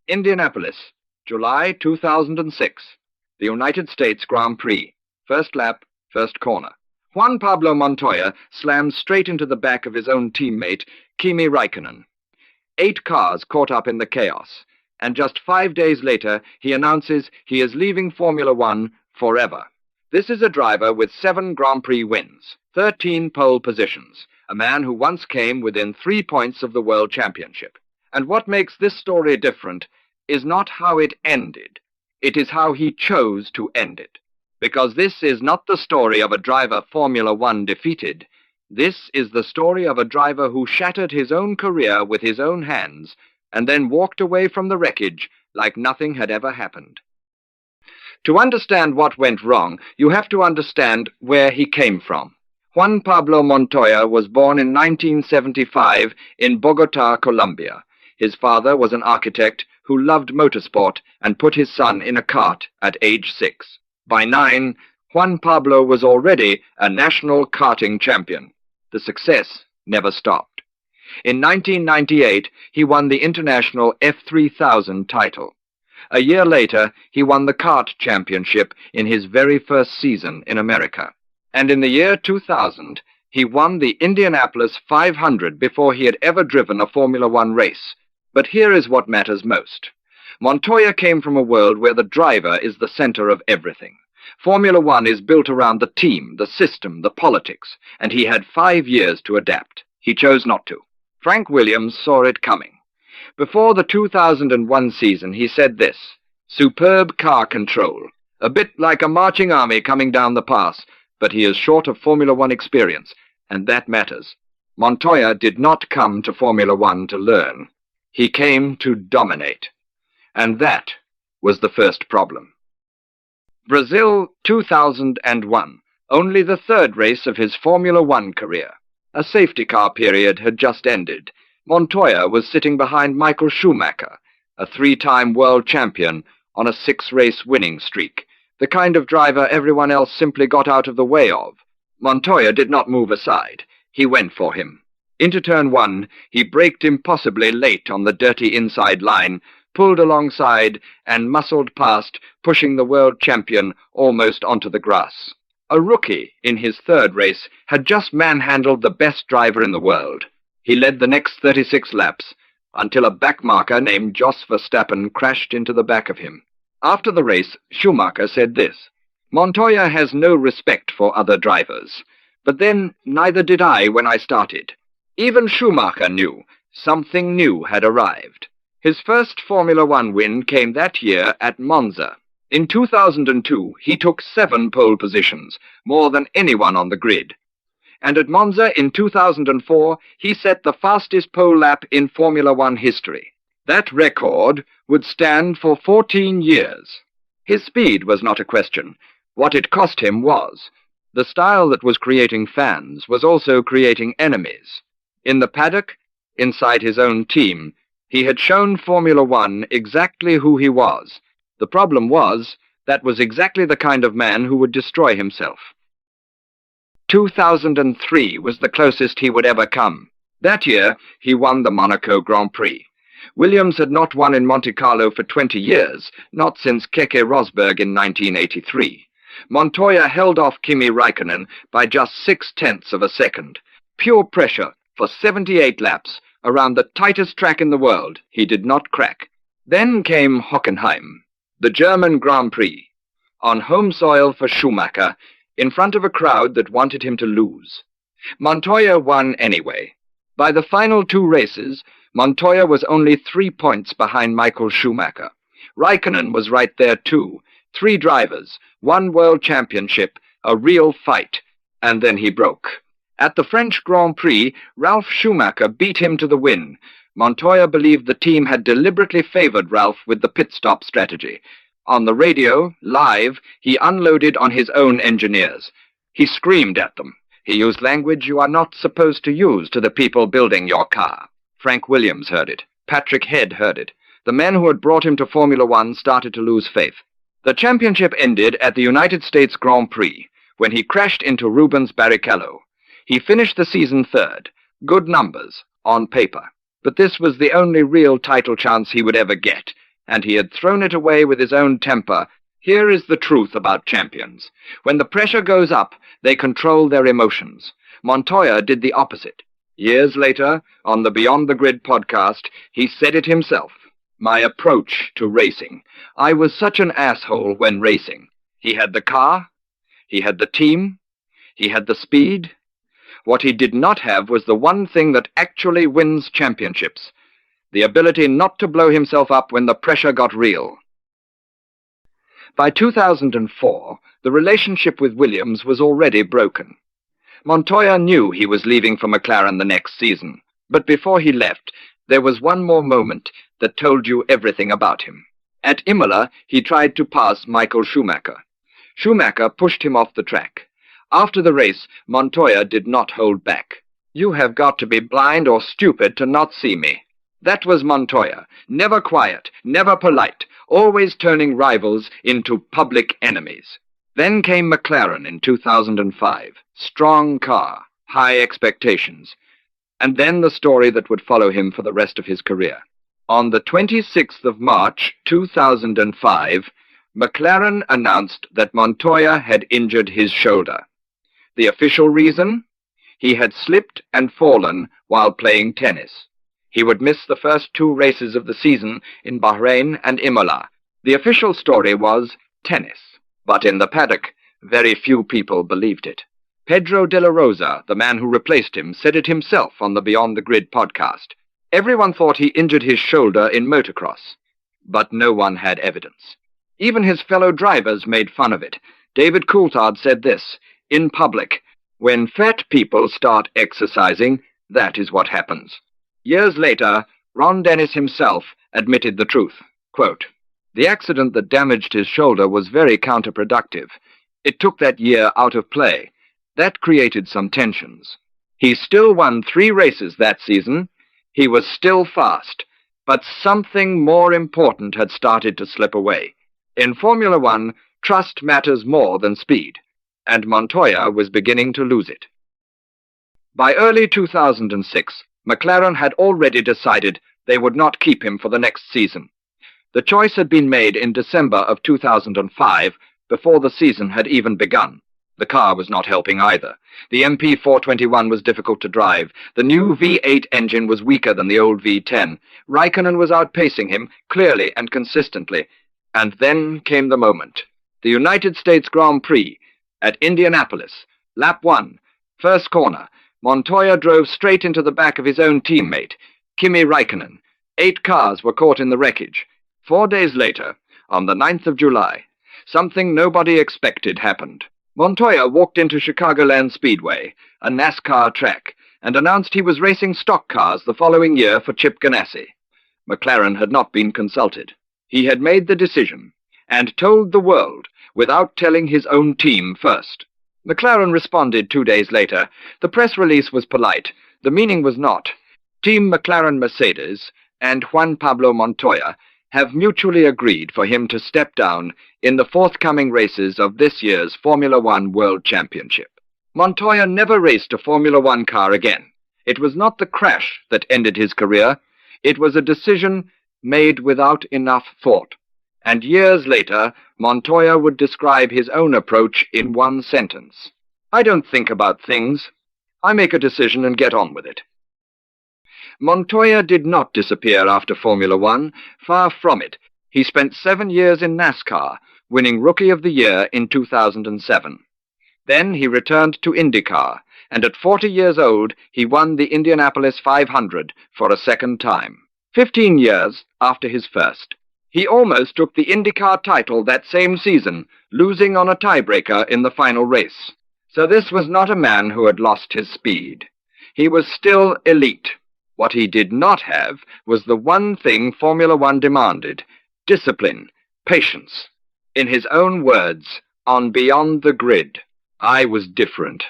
Indianapolis, July 2006. The United States Grand Prix. First lap, first corner. Juan Pablo Montoya slammed straight into the back of his own teammate, Kimi Räikkönen. 8 cars caught up in the chaos, and just 5 days later he announces he is leaving Formula One forever. This is a driver with 7 Grand Prix wins, 13 pole positions, a man who once came within 3 points of the World Championship. And what makes this story different is not how it ended, it is how he chose to end it. Because this is not the story of a driver Formula One defeated. This is the story of a driver who shattered his own career with his own hands and then walked away from the wreckage like nothing had ever happened. To understand what went wrong, you have to understand where he came from. Juan Pablo Montoya was born in 1975 in Bogota, Colombia. His father was an architect who loved motorsport and put his son in a kart at age 6. By 9, Juan Pablo was already a national karting champion. The success never stopped. In 1998, he won the international F3000 title. A year later, he won the kart championship in his very first season in America. And in the year 2000, he won the Indianapolis 500 before he had ever driven a Formula One race. But here is what matters most. Montoya came from a world where the driver is the center of everything. Formula One is built around the team, the system, the politics, and he had 5 years to adapt. He chose not to. Frank Williams saw it coming. Before the 2001 season, he said this: "Superb car control, a bit like a marching army coming down the pass, but he is short of Formula One experience, and that matters." Montoya did not come to Formula One to learn. He came to dominate. And that was the first problem. Brazil 2001, only the 3rd race of his Formula One career. A safety car period had just ended. Montoya was sitting behind Michael Schumacher, a 3-time world champion on a 6-race winning streak, the kind of driver everyone else simply got out of the way of. Montoya did not move aside. He went for him. Into turn 1, he braked impossibly late on the dirty inside line, pulled alongside, and muscled past, pushing the world champion almost onto the grass. A rookie in his 3rd race had just manhandled the best driver in the world. He led the next 36 laps, until a backmarker named Jos Verstappen crashed into the back of him. After the race, Schumacher said this: "Montoya has no respect for other drivers. But then, neither did I when I started." Even Schumacher knew something new had arrived. His first Formula One win came that year at Monza. In 2002, he took 7 pole positions, more than anyone on the grid. And at Monza in 2004, he set the fastest pole lap in Formula One history. That record would stand for 14 years. His speed was not a question. What it cost him was. The style that was creating fans was also creating enemies. In the paddock, inside his own team, he had shown Formula One exactly who he was. The problem was, that was exactly the kind of man who would destroy himself. 2003 was the closest he would ever come. That year, he won the Monaco Grand Prix. Williams had not won in Monte Carlo for 20 years, not since Keke Rosberg in 1983. Montoya held off Kimi Räikkönen by just 0.6 of a second. Pure pressure for 78 laps around the tightest track in the world. He did not crack. Then came Hockenheim, the German Grand Prix, on home soil for Schumacher, in front of a crowd that wanted him to lose. Montoya won anyway. By the final 2 races, Montoya was only 3 points behind Michael Schumacher. Räikkönen was right there too. 3 drivers, 1 world championship, a real fight, and then he broke. At the French Grand Prix, Ralf Schumacher beat him to the win. Montoya believed the team had deliberately favored Ralf with the pit stop strategy. On the radio, live, he unloaded on his own engineers. He screamed at them. He used language you are not supposed to use to the people building your car. Frank Williams heard it. Patrick Head heard it. The men who had brought him to Formula One started to lose faith. The championship ended at the United States Grand Prix, when he crashed into Rubens Barrichello. He finished the season 3rd. Good numbers, on paper. But this was the only real title chance he would ever get. and he had thrown it away with his own temper. Here is the truth about champions. When the pressure goes up, they control their emotions. Montoya did the opposite. Years later, on the Beyond the Grid podcast, he said it himself. My approach to racing. I was such an asshole when racing. He had the car, he had the team, he had the speed. What he did not have was the one thing that actually wins championships, the ability not to blow himself up when the pressure got real. By 2004, the relationship with Williams was already broken. Montoya knew he was leaving for McLaren the next season, but before he left, there was one more moment that told you everything about him. At Imola, he tried to pass Michael Schumacher. Schumacher pushed him off the track. After the race, Montoya did not hold back. You have got to be blind or stupid to not see me. That was Montoya, never quiet, never polite, always turning rivals into public enemies. Then came McLaren in 2005. Strong car, high expectations. And then the story that would follow him for the rest of his career. On the 26th of March, 2005, McLaren announced that Montoya had injured his shoulder. The official reason? He had slipped and fallen while playing tennis. He would miss the first 2 races of the season in Bahrain and Imola. The official story was tennis. But in the paddock, very few people believed it. Pedro de la Rosa, the man who replaced him, said it himself on the Beyond the Grid podcast. Everyone thought he injured his shoulder in motocross, but no one had evidence. Even his fellow drivers made fun of it. David Coulthard said this, in public, when fat people start exercising, that is what happens. Years later, Ron Dennis himself admitted the truth. Quote, the accident that damaged his shoulder was very counterproductive. It took that year out of play. That created some tensions. He still won 3 races that season. He was still fast, but something more important had started to slip away. In Formula One, trust matters more than speed, and Montoya was beginning to lose it. By early 2006, McLaren had already decided they would not keep him for the next season. The choice had been made in December of 2005, before the season had even begun. The car was not helping either. The MP421 was difficult to drive. The new V8 engine was weaker than the old V10. Raikkonen was outpacing him, clearly and consistently. And then came the moment. The United States Grand Prix at Indianapolis. Lap 1, first corner. Montoya drove straight into the back of his own teammate, Kimi Raikkonen. 8 cars were caught in the wreckage. 4 days later, on the 9th of July, something nobody expected happened. Montoya walked into Chicagoland Speedway, a NASCAR track, and announced he was racing stock cars the following year for Chip Ganassi. McLaren had not been consulted. He had made the decision, and told the world, without telling his own team first. McLaren responded 2 days later. The press release was polite. The meaning was not. Team McLaren Mercedes and Juan Pablo Montoya have mutually agreed for him to step down in the forthcoming races of this year's Formula One World Championship. Montoya never raced a Formula One car again. It was not the crash that ended his career. It was a decision made without enough thought. And years later, Montoya would describe his own approach in one sentence. I don't think about things. I make a decision and get on with it. Montoya did not disappear after Formula One. Far from it. He spent 7 years in NASCAR, winning Rookie of the Year in 2007. Then he returned to IndyCar, and at 40 years old, he won the Indianapolis 500 for a second time. 15 years after his first. He almost took the IndyCar title that same season, losing on a tiebreaker in the final race. So this was not a man who had lost his speed. He was still elite. What he did not have was the one thing Formula One demanded: discipline, patience. In his own words, on Beyond the Grid, I was different.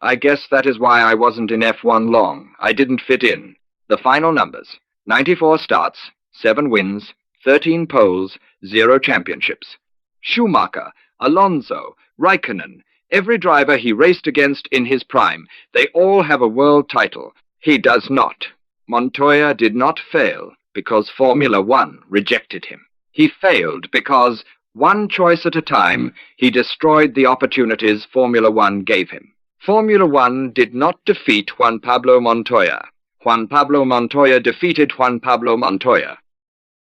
I guess that is why I wasn't in F1 long. I didn't fit in. The final numbers: 94 starts, 7 wins, 13 poles, 0 championships. Schumacher, Alonso, Raikkonen, every driver he raced against in his prime, they all have a world title. He does not. Montoya did not fail. because Formula One rejected him. He failed because, one choice at a time, he destroyed the opportunities Formula One gave him. Formula One did not defeat Juan Pablo Montoya. Juan Pablo Montoya defeated Juan Pablo Montoya.